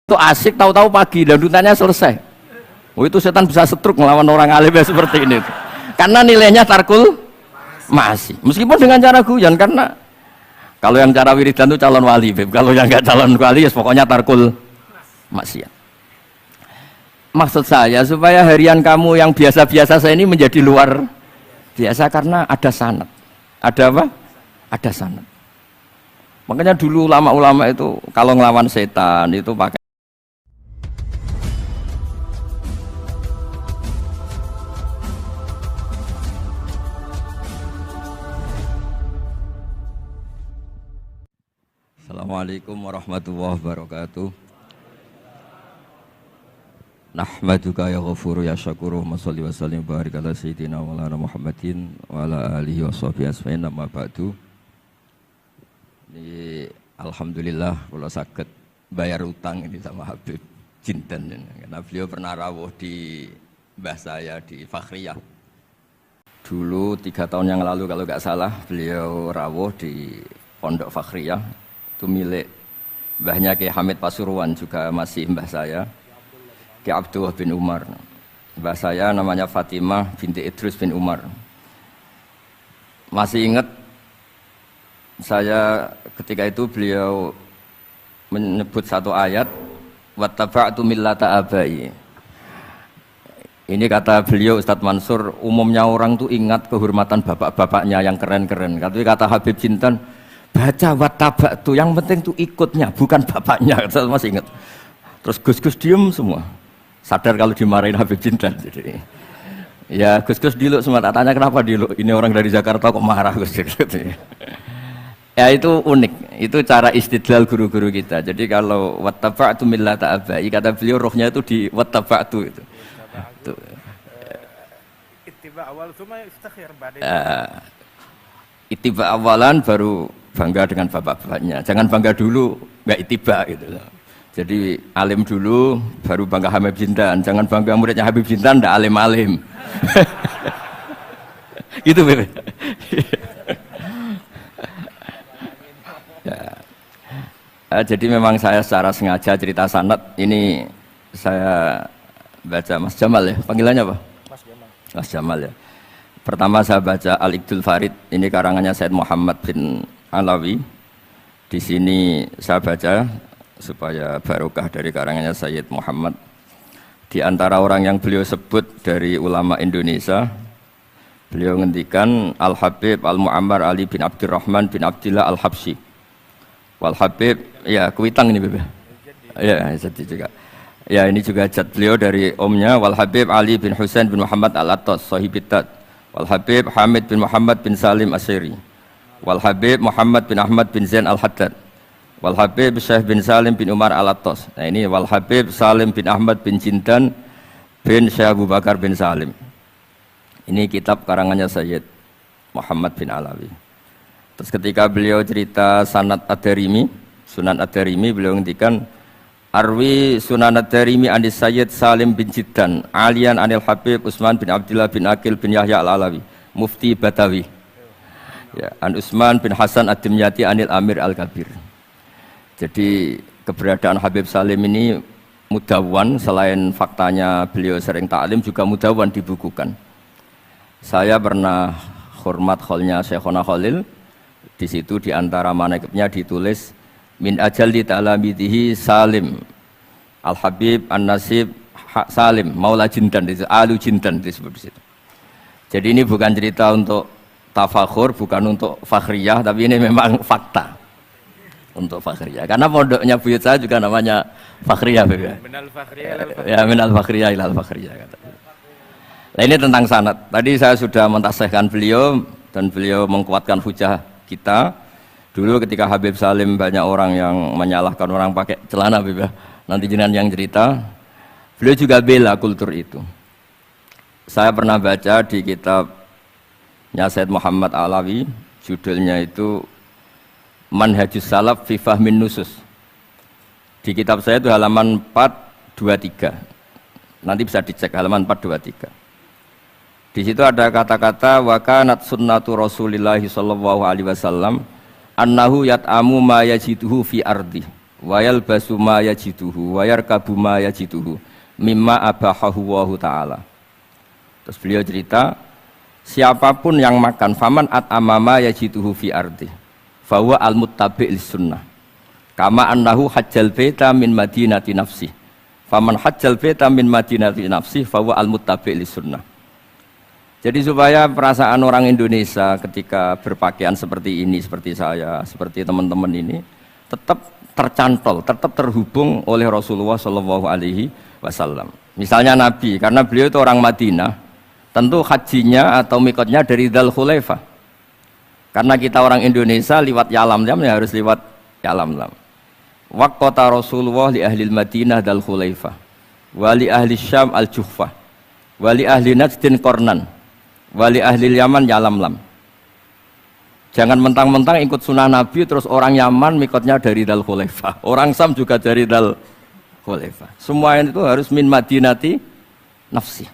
itu asik, tahu-tahu pagi dandutannya selesai. Oh, itu setan bisa setruk melawan orang alim ya seperti ini. Karena nilainya tarkul masih. Meskipun dengan cara guyon, karena kalau yang cara wiridan itu calon wali, Beb. Kalau yang nggak calon wali ya pokoknya tarkul maksiat. Maksud saya supaya harian kamu yang biasa-biasa saya ini menjadi luar biasa karena ada sanad. Ada apa? Ada sanad. Makanya dulu ulama-ulama itu kalau ngelawan setan itu pakai Assalamualaikum warahmatullahi wabarakatuh. Nahmaduka ya ghafuru ya syakuru wa salli wa sallim barik ala sayyidina wa ala Muhammadin wa ala alihi wa sahbihi asma'in amma ba'du. Ini alhamdulillah kalau sakit bayar utang ini sama Habib Jinten, karena beliau pernah rawuh di mbah saya di Fakhriyah. Dulu 3 tahun yang lalu kalau nggak salah beliau rawuh di Pondok Fakhriyah. Itu milik mbahnya Kiai Hamid Pasuruan, juga masih mbah saya Kiai Abdullah bin Umar. Mbah saya namanya Fatimah binti Idrus bin Umar. Masih ingat saya ketika itu beliau menyebut satu ayat wattaba'tu millata abai. Ini kata beliau Ustadz Mansur, umumnya orang tuh ingat kehormatan bapak-bapaknya yang keren-keren. Tapi kata Habib Jinten, baca wattaba'tu, yang penting tuh ikutnya, bukan bapaknya. Saya masih ingat. Terus Gus-Gus diem semua. Sadar kalau dimarahin Habib Jinten. Jadi, ya Gus-Gus diluk semua. Tak tanya kenapa diluk. Ini orang dari Jakarta kok marah Gus. Ya itu unik. Itu cara istidlal guru-guru kita. Jadi kalau wattaba'tu millata abai, kata beliau rohnya itu di wattaba'tu itu. Ittiba awal cuma istakhir badai. Ittiba awalan baru bangga dengan bapak-bapaknya. Jangan bangga dulu nggak ittiba gitu. Jadi alim dulu baru bangga Habib Jinten. Jangan bangga muridnya Habib Jinten ndak alim-alim. Gitu Bebe. Ya. Jadi memang saya secara sengaja cerita sanad ini saya baca Mas Jamal ya, panggilannya apa? Mas Jamal. Mas Jamal ya. Pertama saya baca Al-Iqdul Farid, ini karangannya Said Muhammad bin Alawi. Di sini saya baca supaya barokah dari karangannya Sayyid Muhammad. Di antara orang yang beliau sebut dari ulama Indonesia, beliau ngendikan Al-Habib Al-Mu'ammar Ali bin Abdurrahman bin Abdillah Al-Habsyi. Wal-Habib, ya kuitang ini Bebe. Ya, jadi juga. Ya ini juga jad beliau dari omnya Wal-Habib Ali bin Husain bin Muhammad Al-Attas Sahibitat. Wal-Habib Hamid bin Muhammad bin Salim Asyiri. Wal-Habib Muhammad bin Ahmad bin Zain Al-Haddad. Wal-Habib Syekh bin Salim bin Umar Al-Attas. Nah ini Wal-Habib Salim bin Ahmad bin Jinten bin Syekh Abu Bakar bin Salim. Ini kitab karangannya Sayyid Muhammad bin Alawi. Terus ketika beliau cerita Sanad Ad-Darimi, Sunan Ad-Darimi, beliau ngendikan Arwi Sunan Ad-Darimi anis Sayyid Salim bin Jiddan Alian anil Habib Utsman bin Abdillah bin Akil bin Yahya Al-Alawi Mufti Batawi ya, An Utsman bin Hasan Ad-Dimyati anil Amir Al-Kabir. Jadi keberadaan Habib Salim ini mudawwan, selain faktanya beliau sering taklim juga mudawwan dibukukan. Saya pernah hormat kholnya Syekhona Khalil. Di situ di antara manaqibnya ditulis min ajalli ta'lamidhi Salim Al-Habib An-Nasib Salim Maula Jinten, Alu Jinten disebut di situ. Jadi ini bukan cerita untuk tafakhur, bukan untuk fakhriyah, tapi ini memang fakta untuk fakhriyah. Karena pondoknya buyut saya juga namanya fakhriyah, ya. Minal fakhriyah ilal fakhriyah. Ya, minal fakhriyah ilal fakhriyah kata. Nah ini tentang sanad. Tadi saya sudah mentasihkan beliau dan beliau mengkuatkan hujah kita. Dulu ketika Habib Salim banyak orang yang menyalahkan orang pakai celana, Habib ya. Nanti jenengan yang cerita. Beliau juga bela kultur itu. Saya pernah baca di kitabnya Said Muhammad Alawi, judulnya itu Manhajus Salaf fi Fahmin Nusus. Di kitab saya itu halaman 423. Nanti bisa dicek halaman 423. Di situ ada kata-kata wa kanat sunnatu Rasulillah sallallahu alaihi wasallam annahu yat'amu ma yajiduhu fi ardi. wa yalbasu ma yajiduhu wa yarkabu ma yajiduhu mimma abahahu wa ta'ala. Terus beliau cerita, siapapun yang makan faman at'amama yajiduhu fi ardi fahuwa al-muttabi' lis-sunnah kama annahu hajjal baita min madinati nafsi faman hajjal baita min madinati nafsi fahuwa al-muttabi' lis-sunnah. Jadi supaya perasaan orang Indonesia ketika berpakaian seperti ini, seperti saya, seperti teman-teman ini tetap tercantol, tetap terhubung oleh Rasulullah Shallallahu Alaihi Wasallam. Misalnya Nabi, karena beliau itu orang Madinah, tentu hajinya atau mikotnya dari Dzul Khulaifah. Karena kita orang Indonesia lewat Yalamlam ya harus lewat Yalamlam. Waqata Rasulullah li ahli Madinah Dzul Khulaifah, wa li ahli Syam al-Juhfah, wa li ahli Najdin Qarnan, wa li ahli Yaman Yalamlam. Jangan mentang-mentang ikut sunnah Nabi terus orang Yaman mikotnya dari Dzul Khulaifah, orang Sam juga dari Dzul Khulaifah. Semua itu harus min madinati nafsi.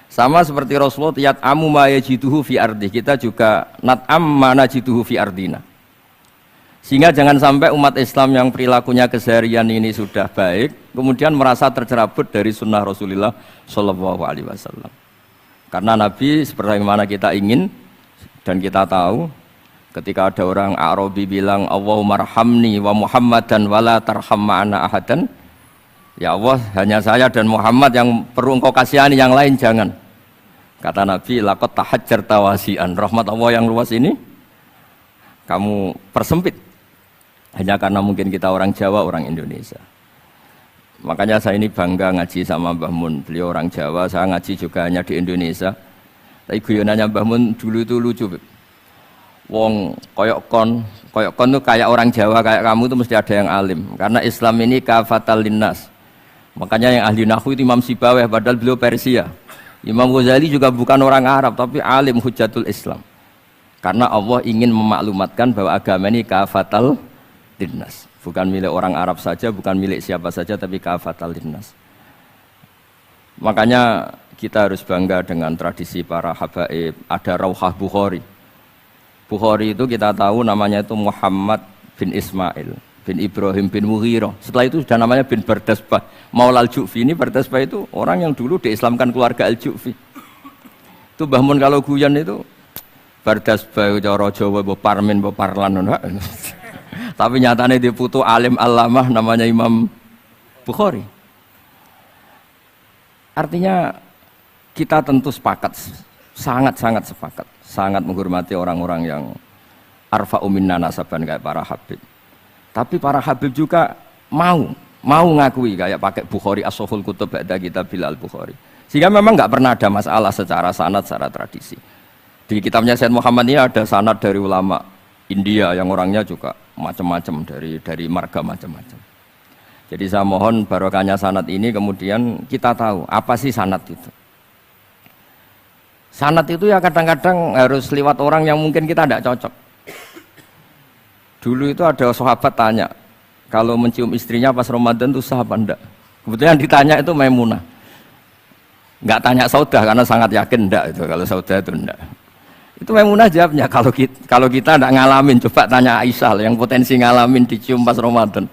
Sama seperti Rasulullah yat'amu ma yajiduhu fi ardi, kita juga nat'am ma najiduhu fi ardina. Sehingga jangan sampai umat Islam yang perilakunya keseharian ini sudah baik kemudian merasa tercerabut dari sunnah Rasulullah Shallallahu Alaihi Wasallam. Karena Nabi seperti mana kita ingin dan kita tahu, ketika ada orang Arabi bilang Allahumma arhamni wa Muhammadan wala tarham ma'ana ahadan, ya Allah hanya saya dan Muhammad yang perlu engkau kasihani, yang lain jangan. Kata Nabi, laqad tahajjarta wasi'an, rahmat Allah yang luas ini kamu persempit hanya karena mungkin kita orang Jawa, orang Indonesia. Makanya saya ini bangga ngaji sama Mbah Mun, beliau orang Jawa, saya ngaji juga hanya di Indonesia. Tapi guyonannya Mbah Mun dulu itu lucu. Wong koyok kon tuh kayak orang Jawa kayak kamu tuh mesti ada yang alim, karena Islam ini kafatal linnas. Makanya yang ahli nahwu itu Imam Sibawayh, padahal beliau Persia. Imam Ghazali juga bukan orang Arab tapi alim hujatul Islam, karena Allah ingin memaklumatkan bahwa agama ini kafatal linnas, bukan milik orang Arab saja, bukan milik siapa saja, tapi kafatal linnas. Makanya kita harus bangga dengan tradisi para habaib. Ada Rauhah Bukhari. Bukhari itu kita tahu namanya itu Muhammad bin Ismail bin Ibrahim bin Mughirah. Setelah itu sudah namanya bin Bardasbah. Maula al-Ju'fi, ini Bardasbah itu orang yang dulu diislamkan keluarga al-Ju'fi. Itu Mbah Mun kalau guyon itu Bardasbah cara Jawa mbok parmin mbok parlan. Tapi nyatanya dia putu alim alamah namanya Imam Bukhari. Artinya kita tentu sepakat, sangat-sangat sepakat, sangat menghormati orang-orang yang arfa'u minna nasaban kayak para habib. Tapi para habib juga mau ngakui kayak pakai Bukhari as-Sahihul Kutub ba'da kitab al-Bukhari. Sehingga memang nggak pernah ada masalah secara sanad, secara tradisi. Di kitabnya Sayyid Muhammad ini ada sanad dari ulama India yang orangnya juga macam-macam, dari marga macam-macam. Jadi saya mohon barokahnya sanad ini kemudian kita tahu apa sih sanad itu. Sanad itu ya kadang-kadang harus lewat orang yang mungkin kita tidak cocok. Dulu itu ada sahabat tanya, kalau mencium istrinya pas Ramadan itu sah apa enggak? Kebetulan ditanya itu Maimunah. Enggak tanya Saudah karena sangat yakin enggak itu, kalau Saudah itu enggak. Itu Maimunah jawabnya, kalau kita enggak ngalamin, coba tanya Aisyah yang potensi ngalamin dicium pas Ramadan.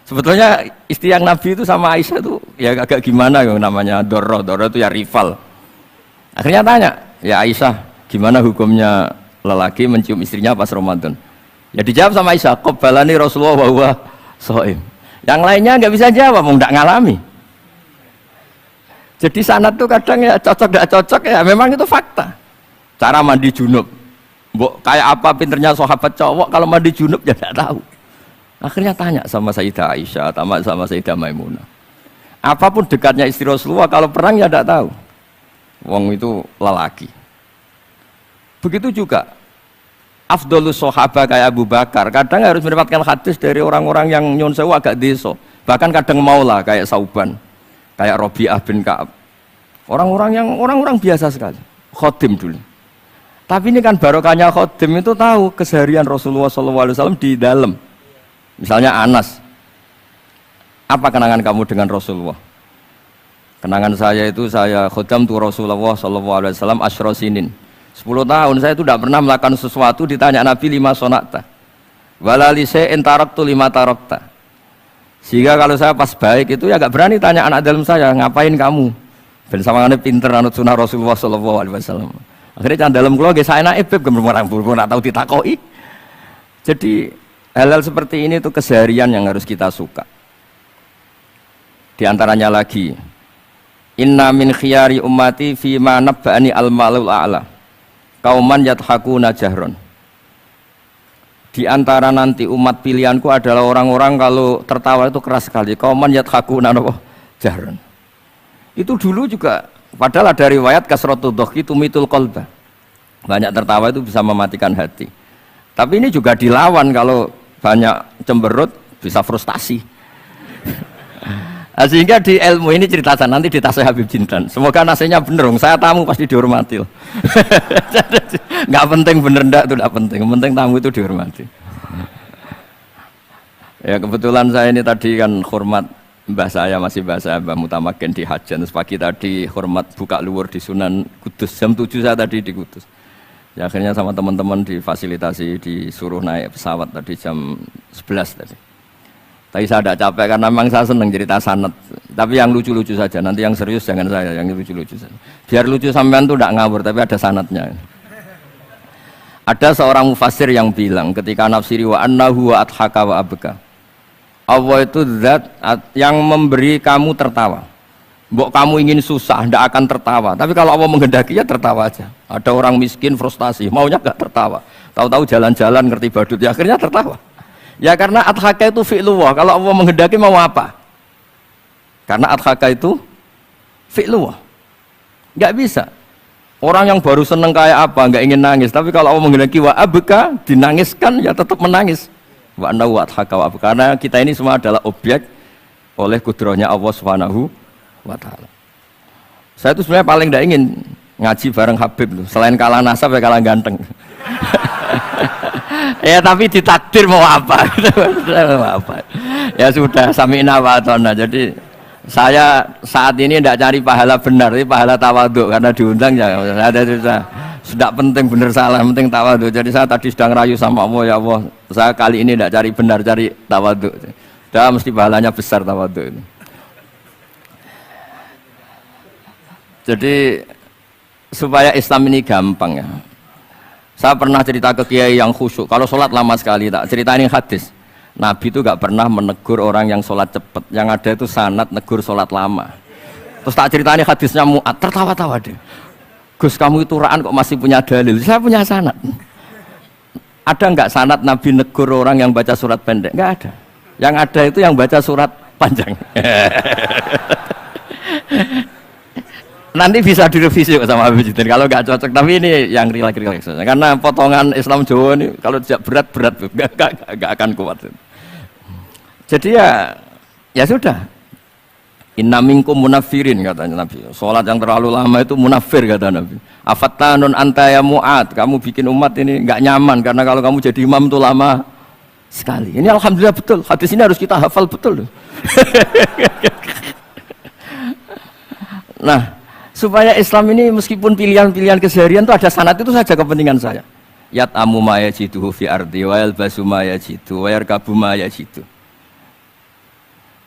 Sebetulnya istri yang Nabi itu sama Aisyah itu ya agak gimana yang namanya Doro itu ya rival. Akhirnya tanya, ya Aisyah, gimana hukumnya lelaki mencium istrinya pas Ramadan? Ya dijawab sama Aisyah, qabbalani Rasulullah wa huwa shaim. Yang lainnya nggak bisa jawab, mau nggak ngalami. Jadi sanad tuh kadang ya cocok nggak cocok ya, memang itu fakta. Cara mandi junub, kayak apa pinternya sahabat cowok kalau mandi junub ya nggak tahu. Akhirnya tanya sama Sayyidah Aisyah, sama Sayyidah Maimunah. Apapun dekatnya istri Rasulullah, kalau perang ya nggak tahu. Wong itu lelaki. Begitu juga afdhalus sahabat kayak Abu Bakar, kadang harus mendapatkan hadis dari orang-orang yang nyun sewu agak deso, bahkan kadang maula kayak Sauban, kayak Rabi'ah bin Ka'ab. Orang-orang biasa sekali, khodim dulu. Tapi ini kan barokahnya khodim itu tahu keseharian Rasulullah SAW di dalam. Misalnya Anas, apa kenangan kamu dengan Rasulullah? Kenangan saya itu saya khodam tu Rasulullah SAW asyra sinin. 10 tahun saya itu tidak pernah melakukan sesuatu, ditanya Nabi 5 sonata. Walali se'in taraktu 5 tarakta. Sehingga kalau saya pas baik itu ya agak berani tanya anak dalam saya, ngapain kamu? Ben sawangane pinter anut sunah Rasulullah sallallahu alaihi wasallam. Akhirnya can dalam kula nggih saenake beb gemerang buru nak tau ditakoki. Jadi hal-hal seperti ini itu keseharian yang harus kita suka. Di antaranya lagi, inna min khiyari ummati fima nabba'ani al-malul a'la. Kauman yathakuna jahron. Di antara nanti umat pilihanku adalah orang-orang kalau tertawa itu keras sekali. Kauman yathakuna jahron. Itu dulu juga, padahal ada riwayat kasratud dhahki tumitul qalba. Banyak tertawa itu bisa mematikan hati. Tapi ini juga dilawan kalau banyak cemberut bisa frustasi. Nah, sehingga di ilmu ini cerita nanti di tasawuf Habib Jindan. Semoga nasinya bener, saya tamu pasti dihormati. Nggak penting bener ndak itu nggak penting. Yang penting tamu itu dihormati. Ya kebetulan saya ini tadi kan hormat mbah saya, masih mbah saya Mbah Mutamakin di Hajan. Terus pagi tadi hormat buka luar di Sunan Kudus. Jam 7 saya tadi di Kudus. Ya akhirnya sama teman-teman difasilitasi, disuruh naik pesawat tadi jam 11 tadi. Tapi saya tidak capek karena memang saya senang cerita sanad. Tapi yang lucu-lucu saja, nanti yang serius jangan saya, yang lucu-lucu saja. Biar lucu sampean tuh tidak ngawur, tapi ada sanadnya. Ada seorang mufassir yang bilang ketika nafsiri wa annahu wa adhaka wa abka. Allah itu zat yang memberi kamu tertawa. Mbok kamu ingin susah, tidak akan tertawa. Tapi kalau Allah menghendaki ya tertawa aja. Ada orang miskin frustasi, maunya gak tertawa. Tahu-tahu jalan-jalan ngerti badut, ya akhirnya tertawa. Ya karena adhaka itu fi'lullah. Kalau Allah menghendaki mau apa? Karena adhaka itu fi'lullah. Gak bisa. Orang yang baru seneng kayak apa, gak ingin nangis. Tapi kalau Allah menghendaki wa abka, dinangiskan ya tetap menangis. Wa anna wa adhaka wa abka. Karena kita ini semua adalah objek oleh kudrahnya Allah Subhanahu wa ta'ala. Saya itu sebenarnya paling tidak ingin ngaji bareng Habib tuh. Selain kalah nasab ya kalah ganteng. Ya tapi ditakdir mau apa? Mau apa? Ya sudah sami'na wa ata'na. Jadi saya saat ini tidak cari pahala benar, tapi pahala tawadhu karena diundang ya. Ada sudah penting benar salah, penting tawadhu. Jadi saya tadi sedang rayu sama Allah, ya Allah, saya kali ini tidak cari benar, cari tawadhu. Sudah mesti pahalanya besar tawadhu itu. Jadi supaya Islam ini gampang ya. Saya pernah cerita ke kiai yang khusyuk. Kalau sholat lama sekali, tak ceritain hadis. Nabi itu gak pernah menegur orang yang sholat cepat. Yang ada itu sanad negur sholat lama. Terus tak ceritain hadisnya Mu'ad, tertawa-tawa deh. Gus kamu itu raan kok masih punya dalil? Saya punya sanad. Ada nggak sanad Nabi negur orang yang baca surat pendek? Nggak ada. Yang ada itu yang baca surat panjang. Nanti bisa direvisi sama Habib Jitin kalau nggak cocok, tapi ini yang rileks karena potongan Islam Jawa ini kalau tidak berat nggak akan kuat. Jadi ya sudah, inna minkum munafirin katanya Nabi. Sholat yang terlalu lama itu munafir kata Nabi. Afattanun anta ya Mu'ad, kamu bikin umat ini nggak nyaman karena kalau kamu jadi imam itu lama sekali. Ini alhamdulillah betul, hadis ini harus kita hafal betul. Nah, supaya Islam ini meskipun pilihan-pilihan keseharian itu ada sanad itu saja kepentingan saya. Yat amu ma yajiduhu fi ardi wa yalbasu ma yajidu wa yarkabu ma yajidu.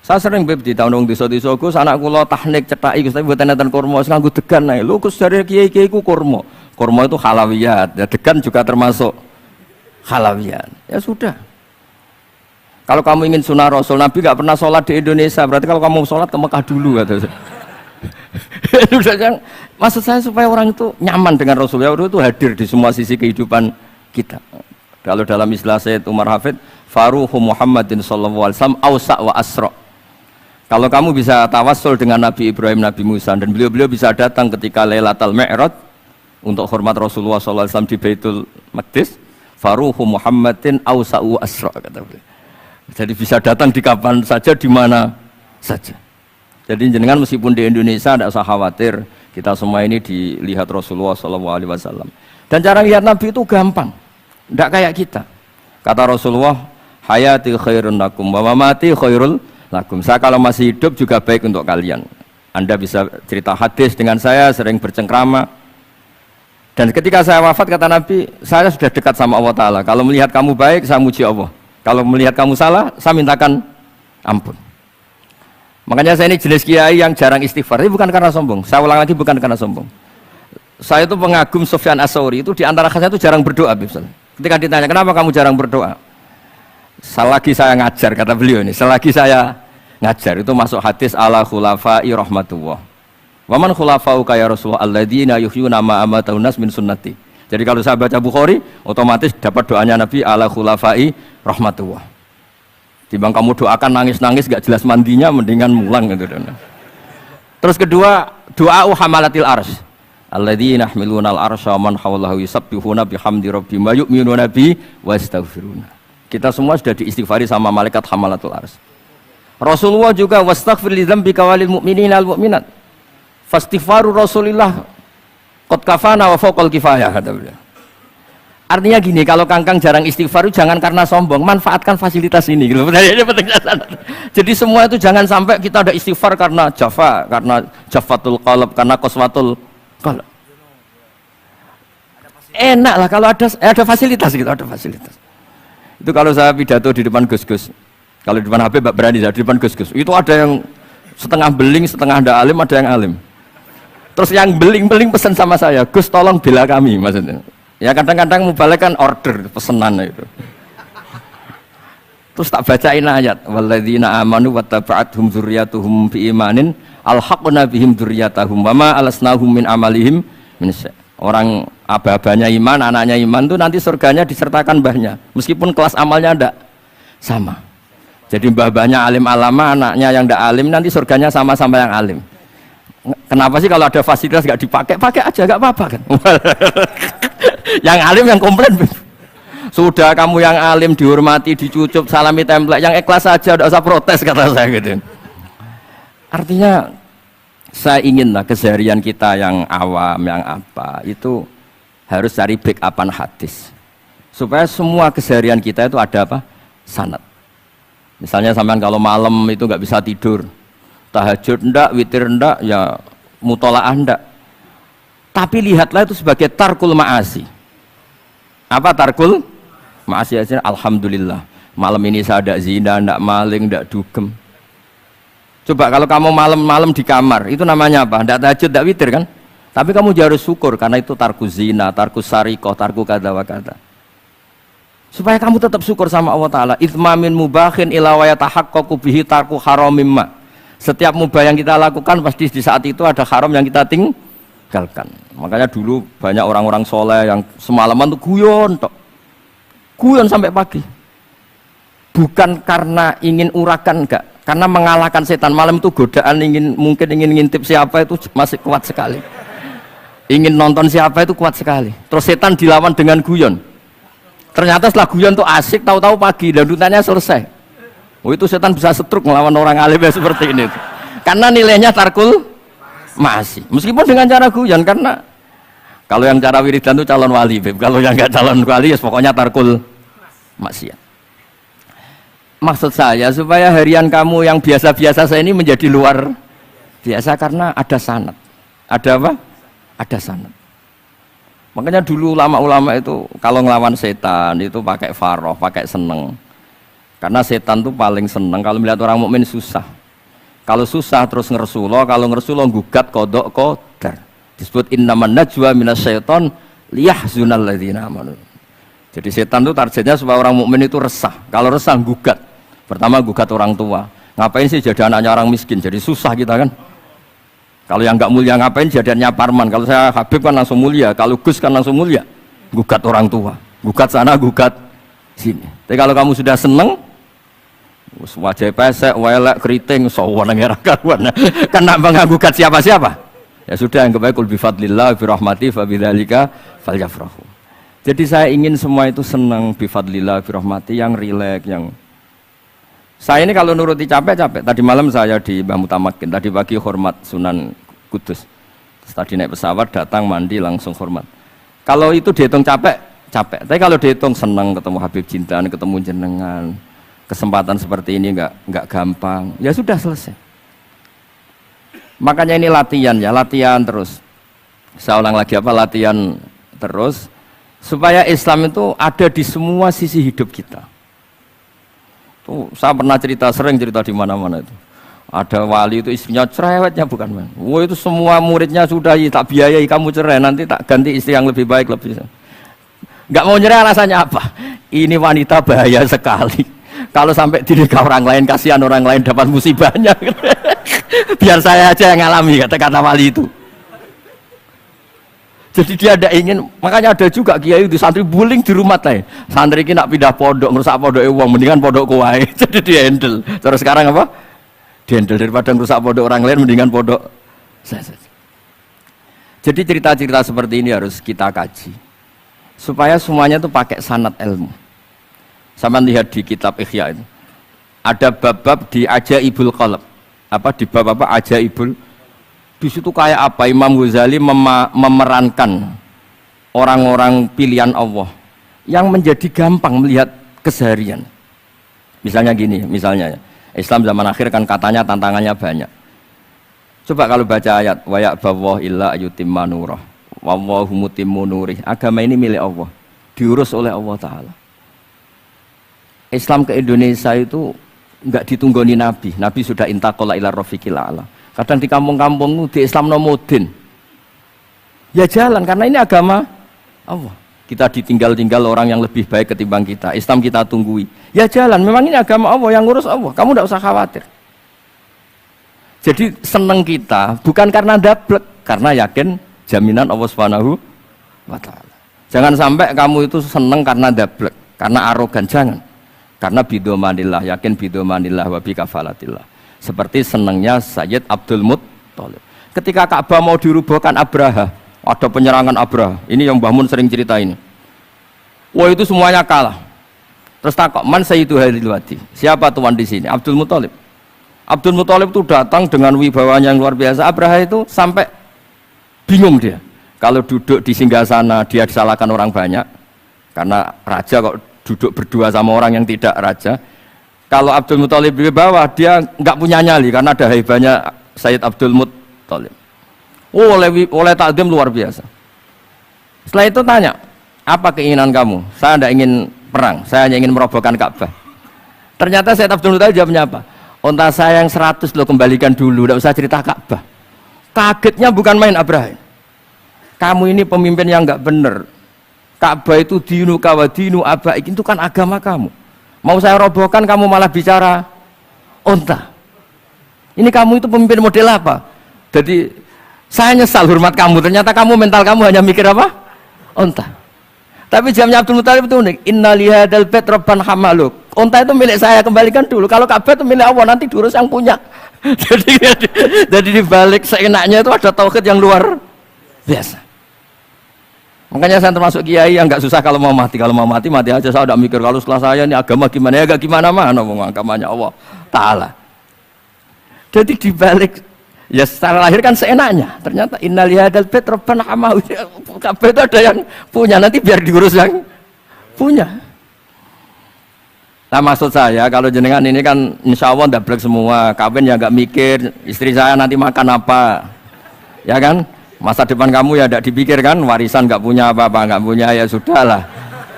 Saya sering beb di tahun desa-desa Gus anak kula tahnik cethaki Gus tapi mboten enten kurma nganggo degan ae. Lho Gus dari kiai-kiai ku kurma. Kurma itu halawiyat. Ya degan juga termasuk halawiyat. Ya sudah. Kalau kamu ingin sunnah Rasul, Nabi enggak pernah sholat di Indonesia. Berarti kalau kamu sholat ke Mekah dulu kata saya. Maksud saya supaya orang itu nyaman dengan Rasulullah itu hadir di semua sisi kehidupan kita. Kalau dalam istilah Sayyid Umar Hafid, Faruhu Muhammadin sallallahu alaihi wasallam awsa' wa asra'. Kalau kamu bisa tawassul dengan Nabi Ibrahim, Nabi Musa dan beliau-beliau bisa datang ketika Lailatul Mi'raj untuk hormat Rasulullah sallallahu alaihi wasallam di Baitul Maqdis, Faruhu Muhammadin awsa' wa asra' kata beliau. Jadi bisa datang di kapan saja di mana saja. Jadi jenengan meskipun di Indonesia tidak usah khawatir, kita semua ini dilihat Rasulullah SAW. Dan cara lihat Nabi itu gampang, tidak kayak kita. Kata Rasulullah, hayati khairun lakum, wa mamati khairul lakum. Saya kalau masih hidup juga baik untuk kalian. Anda bisa cerita hadis dengan saya, sering bercengkrama. Dan ketika saya wafat kata Nabi, saya sudah dekat sama Allah Ta'ala. Kalau melihat kamu baik, saya muji Allah. Kalau melihat kamu salah, saya mintakan ampun. Makanya saya ini jenis kiai yang jarang istighfar. Ini bukan karena sombong. Saya ulang lagi, bukan karena sombong. Saya itu pengagum Sufyan Ats-Tsauri, itu di antara khasnya itu jarang berdoa. Ketika ditanya, kenapa kamu jarang berdoa? Selagi saya ngajar, kata beliau ini, selagi saya ngajar, itu masuk hadis ala khulafai rahmatullah. Waman khulafau kaya Rasulullah alladzina yuhyuna ma amatahun nas min sunnati. Jadi kalau saya baca Bukhari, otomatis dapat doanya Nabi ala khulafai rahmatullah. Timbang kamu doakan nangis-nangis gak jelas mandinya, mendingan mulang gitu. Terus kedua, doa hamalatil arsy. Alladzina yahmiluna al-arsya man hawlahu yusabbihuna bihamdi rabbihim wa yu'minuna bi wa yastaghfiruna. Kita semua sudah diistighfari sama malaikat hamalatul arsy. Rasulullah juga wastaghfir li dzambika walil mu'minina wal mu'minat. Fastighfaru Rasulillah qad kafana wa fawqal kifayah, kata beliau. Artinya gini, kalau kangkang jarang istighfar jangan karena sombong, manfaatkan fasilitas ini gitu. Ini pentingnya. Jadi semua itu jangan sampai kita ada istighfar karena jafa, karena jafatul qalb, karena qaswatul qalb. Enak lah kalau ada fasilitas gitu, ada fasilitas. Itu kalau saya pidato di depan Gus-Gus. Kalau di depan Habib berani, di depan Gus-Gus. Itu ada yang setengah beling, setengah ada alim, ada yang alim. Terus yang beling-beling pesan sama saya, Gus tolong bela kami maksudnya. Ya kadang-kadang mubalek kan order pesenan itu. Terus tak bacain ayat walladzina amanu wattaba'athum dzurriyyatuhum biimanin alhaqna bihim dzurriyyatahum wama alasnahum min amalihim min syai'. Orang aba-abanya iman, anaknya iman itu nanti surganya disertakan mbahnya meskipun kelas amalnya ndak sama. Jadi mbah-mbahnya alim alama, anaknya yang ndak alim nanti surganya sama-sama yang alim. Kenapa sih kalau ada fasilitas nggak dipakai? Pakai aja, nggak apa-apa kan? Yang alim yang komplain. Sudah kamu yang alim dihormati, dicucup, salami template, yang ikhlas saja, tidak usah protes kata saya gitu. Artinya saya inginlah keseharian kita yang awam, yang apa itu harus cari backupan hadis supaya semua keseharian kita itu ada apa? Sanad. Misalnya sampean kalau malam itu nggak bisa tidur, tahajud ndak, witir ndak, ya mutolaah ndak. Tapi lihatlah itu sebagai tarkul ma'asi. Apa tarkul ma'asi? Alhamdulillah malam ini saya ndak zina, ndak maling, ndak dugem. Coba kalau kamu malam-malam di kamar, itu namanya apa? Ndak tahajud, ndak witir kan? Tapi kamu harus syukur karena itu tarku zina, tarku sarikoh, tarku kada wa kada. Supaya kamu tetap syukur sama Allah Ta'ala. Ithmamin mubakhin ila wa yatahaqqaqu bihi tarku haramimma. Setiap mubah yang kita lakukan pasti di saat itu ada haram yang kita tinggalkan. Makanya dulu banyak orang-orang soleh yang semalaman tuh guyon sampai pagi. Bukan karena ingin urakan, enggak, karena mengalahkan setan. Malam itu godaan mungkin ingin ngintip siapa itu masih kuat sekali. Ingin nonton siapa itu kuat sekali. Terus setan dilawan dengan guyon. Ternyata setelah guyon tuh asik, tahu-tahu pagi dan dutannya selesai. Oh itu setan bisa setruk melawan orang alim seperti ini. Karena nilainya tarkul masih. Meskipun dengan cara guyon, karena kalau yang cara wiridan itu calon wali, kalau yang nggak calon wali ya pokoknya tarkul maksiat. Maksud saya supaya harian kamu yang biasa-biasa saya ini menjadi luar biasa karena ada sanad. Ada apa? Ada sanad. Makanya dulu ulama-ulama itu kalau ngelawan setan itu pakai faroh, pakai seneng. Karena setan itu paling seneng kalau melihat orang mukmin susah. Kalau susah terus ngersulo, kalau ngersulo gugat kodok qadar. Disebut innaman najwa minasyaiton liyahzunal ladzina amanu. Jadi setan itu targetnya supaya orang mukmin itu resah. Kalau resah gugat. Pertama gugat orang tua. Ngapain sih jadi anaknya orang miskin? Jadi susah kita kan. Kalau yang nggak mulia ngapain jadiannya parman? Kalau saya Habib kan langsung mulia, kalau Gus kan langsung mulia. Gugat orang tua, gugat sana, gugat sini. Tapi kalau kamu sudah seneng, wajah pesek, welek, keriting, sawan ngerah karuan. Karena nggak gugat siapa-siapa. Ya sudah, yang kebaik kul bifadlillah, birahmati, fabidzalika falyafrahu. Jadi saya ingin semua itu senang bifadlillah, birahmati, yang rileks, yang saya ini kalau nuruti capek-capek. Tadi malam saya di Mbah Mutamakin, tadi pagi hormat Sunan Kudus. Tadi naik pesawat, datang mandi langsung hormat. Kalau itu dihitung capek, capek. Tapi kalau dihitung senang ketemu Habib Jintan, ketemu jenengan, kesempatan seperti ini nggak gampang. Ya sudah selesai. Makanya ini latihan ya, latihan terus. Saya ulang lagi apa? Latihan terus supaya Islam itu ada di semua sisi hidup kita. Tuh, saya pernah sering cerita di mana-mana itu. Ada wali itu istrinya cerewetnya bukan main. Wah itu semua muridnya sudah tak biayai kamu cerai, nanti tak ganti istri yang lebih baik lebih. Nggak mau nyerah alasannya apa? Ini wanita bahaya sekali. Kalau sampai dinikah orang lain, kasihan orang lain dapat musibahnya. Biar saya aja yang ngalami kata wali itu. Jadi dia ada ingin, makanya ada juga kiai di santri bullying di rumah lain. Santri ini nak pindah pondok, ngerusak pondok uang, mendingan pondok kuai. Jadi dia handle. Terus sekarang apa? Dihandle daripada ngerusak pondok orang lain, mendingan pondok saya saja. Jadi cerita-cerita seperti ini harus kita kaji supaya semuanya itu pakai sanad ilmu. Sama lihat di kitab Ihya itu ada bab-bab di Ajaibul Qalb, apa di bab apa Ajaibul, di situ kayak apa Imam Ghazali memerankan orang-orang pilihan Allah yang menjadi gampang melihat keseharian. Misalnya gini, misalnya Islam zaman akhir kan katanya tantangannya banyak. Coba kalau baca ayat wa ya'ballahu illa ayyutimma nurah wallahu mutimmu nurih. Agama ini milik Allah, diurus oleh Allah Ta'ala. Islam ke Indonesia itu enggak ditunggoni Nabi. Nabi sudah intaqala ila rafiqil a'la. Kadang di kampung-kampung di Islam nomodin. Ya jalan karena ini agama Allah. Kita ditinggal-tinggal orang yang lebih baik ketimbang kita. Islam kita tunggui. Ya jalan, memang ini agama Allah yang ngurus Allah. Kamu tidak usah khawatir. Jadi senang kita bukan karena dablek, karena yakin jaminan Allah Subhanahu wa taala. Jangan sampai kamu itu senang karena dablek, karena arogan, jangan. Karena bidomanillah, yakin bidomanillah wa bikafalatillah. Seperti senangnya Sayyid Abdul Muttalib. Ketika Ka'bah mau dirubuhkan Abraha, ada penyerangan Abraha. Ini yang Mbah Mun sering cerita ini. Wah itu semuanya kalah. Terus takok, man sayyidu hadhil wadi? Siapa tuan di sini? Abdul Muttalib. Abdul Muttalib itu datang dengan wibawanya yang luar biasa. Abraha itu sampai bingung dia. Kalau duduk di singgasana dia disalahkan orang banyak. Karena raja kok duduk berdua sama orang yang tidak raja. Kalau Abdul Muttalib di bawah dia nggak punya nyali karena ada haibahnya Sayyid Abdul Muttalib. Oh, oleh takdim luar biasa. Setelah itu tanya, apa keinginan kamu? Saya tidak ingin perang, saya hanya ingin merobohkan Ka'bah. Ternyata Sayyid Abdul Muttalib jawabnya apa? Unta saya yang 100 lo kembalikan dulu, tidak usah cerita Ka'bah. Kagetnya bukan main Abraham. Kamu ini pemimpin yang nggak benar. Ka'bah itu dinu kawadinu abaik, itu kan agama kamu. Mau saya robohkan kamu malah bicara unta. Ini kamu itu pemimpin model apa? Jadi saya nyesal hormat kamu, ternyata kamu mental kamu hanya mikir apa? Unta. Tapi jamnya Abdul Muttalib itu unik. Inna lihadal bait rabban hamaluk. Unta itu milik saya, kembalikan dulu. Kalau Ka'bah itu milik Allah, nanti diurus yang punya. jadi di balik seenaknya itu ada tauhid yang luar biasa. Makanya saya termasuk kiai yang nggak susah kalau mau mati. Kalau mau mati, mati aja. Saya udah mikir kalau setelah saya ini agama gimana ya, gak gimana mana agamanya Allah Ta'ala. Jadi di balik ya secara lahir kan seenaknya. Ternyata innal lihadal bait rabban hamahu. Ka'bah itu ada yang punya, nanti biar diurus yang punya. Nah maksud saya kalau jenengan ini kan insya Allah dablek semua, kawin ya nggak mikir istri saya nanti makan apa, ya kan? Masa depan kamu ya tidak dipikirkan, warisan nggak punya apa-apa, nggak punya ya sudahlah.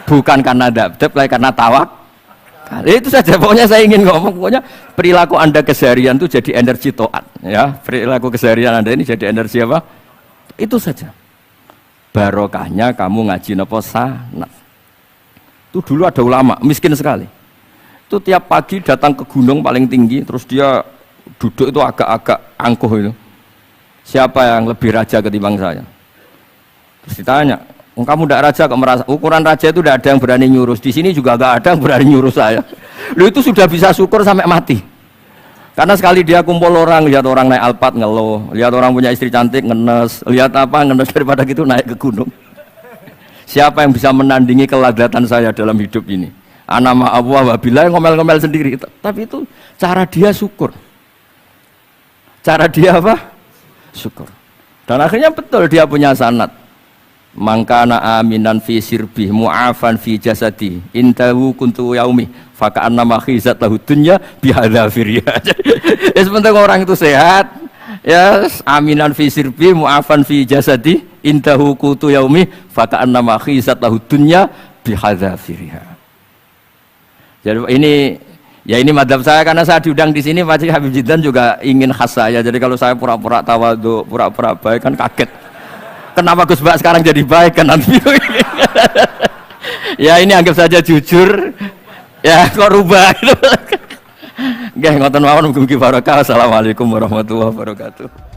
Bukan karena dablek, karena tawak. Itu saja pokoknya saya ingin ngomong, pokoknya perilaku Anda keseharian itu jadi energi to'at, ya. Perilaku keseharian Anda ini jadi energi apa? Itu saja. Barokahnya kamu ngaji napa sanad. Itu dulu ada ulama miskin sekali. Itu tiap pagi datang ke gunung paling tinggi, terus dia duduk itu agak-agak angkuh itu. Siapa yang lebih raja ketimbang saya? Terus ditanya, kamu tidak raja kok merasa? Ukuran raja itu tidak ada yang berani nyurus. Di sini juga nggak ada yang berani nyurus saya. Lu itu sudah bisa syukur sampai mati. Karena sekali dia kumpul orang, lihat orang naik Alphard ngeluh, lihat orang punya istri cantik ngenes, lihat apa ngenes daripada gitu naik ke gunung. Siapa yang bisa menandingi keladatan saya dalam hidup ini? Anama Allah wabillah ngomel-ngomel sendiri. Tapi itu cara dia syukur. Cara dia apa? Syukur. Dan akhirnya betul dia punya sanad. Mangkana aminan fi sirbih mu'afan fi jasadi intahu kuntu yaumi faka'annama khizat lahu dunya bihadzafirya. Ya sebentar orang itu sehat, ya aminan fi sirbih mu'afan fi jasadi intahu kuntu yaumi faka'annama khizat lahu dunya bihadzafirya. Jadi Ya ini madhab saya karena saya diundang di sini pasti Habib Jidan juga ingin khas saya. Jadi kalau saya pura-pura tawadhu, pura-pura baik kan kaget. Kenapa Gus Bak sekarang jadi baik kan nanti? Ya ini anggap saja jujur. Ya kok rubah gitu. Nggih ngoten mawon mugi-mugi barokah. Assalamualaikum warahmatullahi wabarakatuh.